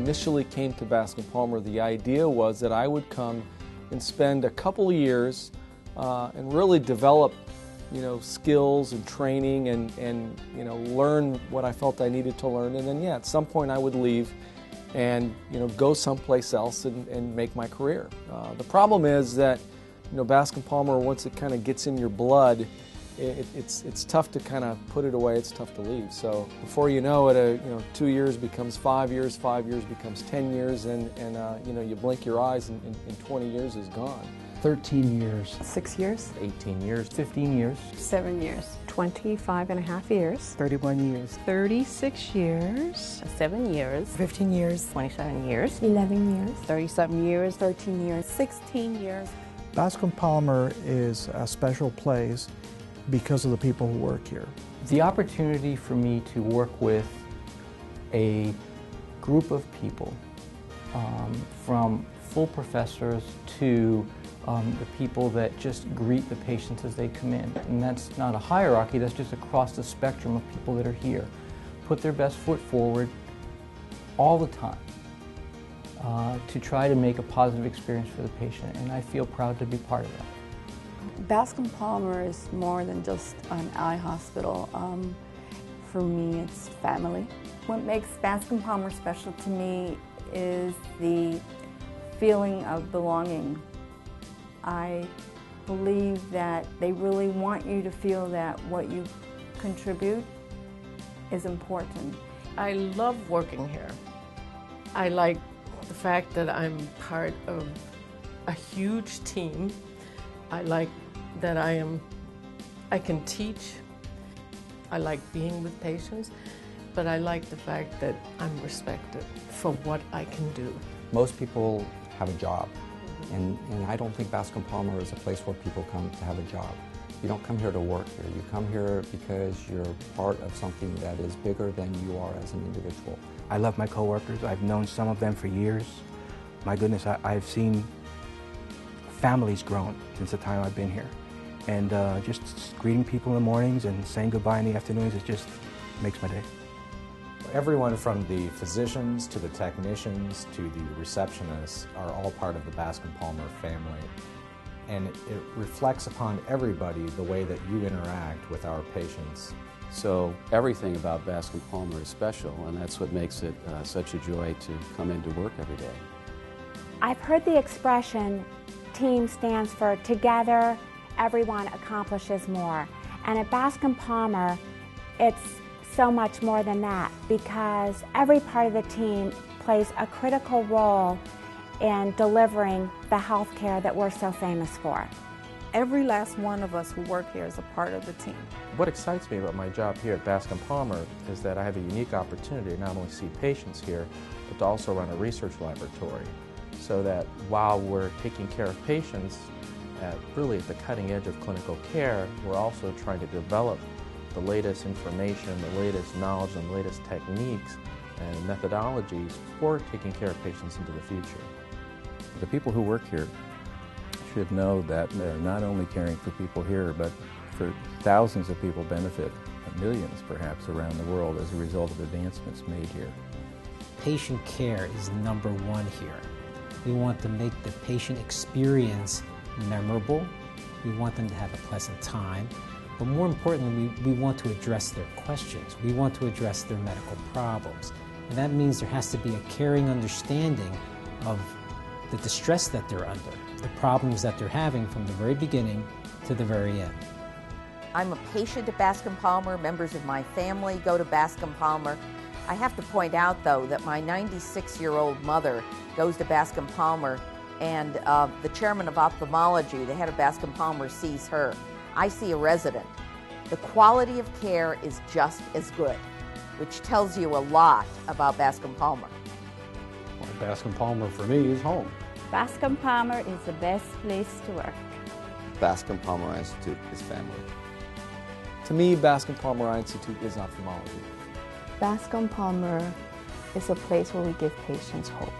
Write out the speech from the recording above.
initially came to Bascom Palmer, the idea was that I would come and spend a couple of years and really develop, skills and training and learn what I felt I needed to learn. And then, at some point I would leave and, go someplace else and make my career. The problem is that, Bascom Palmer, once it kind of gets in your blood, it's tough to kind of put it away. It's tough to leave. So before you know it, 2 years becomes 5 years, 5 years becomes 10 years, and you blink your eyes and 20 years is gone. 13 years. 6 years. 18 years. 15 years. 7 years. 25.5 years. 31 years. 36 years. 7 years. 15 years. 27 years. 11 years. 37 years. 13 years. 16 years. Bascom Palmer is a special place because of the people who work here. The opportunity for me to work with a group of people, from full professors to the people that just greet the patients as they come in. And that's not a hierarchy, that's just across the spectrum of people that are here. Put their best foot forward all the time to try to make a positive experience for the patient, and I feel proud to be part of that. Bascom Palmer is more than just an eye hospital. For me, it's family. What makes Bascom Palmer special to me is the feeling of belonging. I believe that they really want you to feel that what you contribute is important. I love working here. I like the fact that I'm part of a huge team. I like that I can teach. I like being with patients, but I like the fact that I'm respected for what I can do. Most people have a job, and I don't think Bascom Palmer is a place where people come to have a job. You don't come here to work here. You come here because you're part of something that is bigger than you are as an individual. I love my coworkers. I've known some of them for years. My goodness, I've seen families grown since the time I've been here. And just greeting people in the mornings and saying goodbye in the afternoons, it just makes my day. Everyone from the physicians to the technicians to the receptionists are all part of the Bascom Palmer family. And it reflects upon everybody the way that you interact with our patients. So everything about Bascom Palmer is special, and that's what makes it such a joy to come into work every day. I've heard the expression, TEAM stands for together, everyone accomplishes more. And at Bascom Palmer, it's so much more than that, because every part of the team plays a critical role in delivering the health care that we're so famous for. Every last one of us who work here is a part of the team. What excites me about my job here at Bascom Palmer is that I have a unique opportunity to not only see patients here, but to also run a research laboratory, so that while we're taking care of patients really at the cutting edge of clinical care, we're also trying to develop the latest information, the latest knowledge, and the latest techniques and methodologies for taking care of patients into the future. The people who work here should know that they're not only caring for people here, but for thousands of people benefit, millions perhaps, around the world as a result of advancements made here. Patient care is number one here. We want to make the patient experience memorable. We want them to have a pleasant time. But more importantly, we want to address their questions. We want to address their medical problems. And that means there has to be a caring understanding of the distress that they're under, the problems that they're having from the very beginning to the very end. I'm a patient at Bascom Palmer. Members of my family go to Bascom Palmer. I have to point out, though, that my 96-year-old mother goes to Bascom Palmer, and the chairman of ophthalmology, the head of Bascom Palmer, sees her. I see a resident. The quality of care is just as good, which tells you a lot about Bascom Palmer. Well, Bascom Palmer, for me, is home. Bascom Palmer is the best place to work. Bascom Palmer Eye Institute is family. To me, Bascom Palmer Eye Institute is ophthalmology. Bascom Palmer is a place where we give patients hope.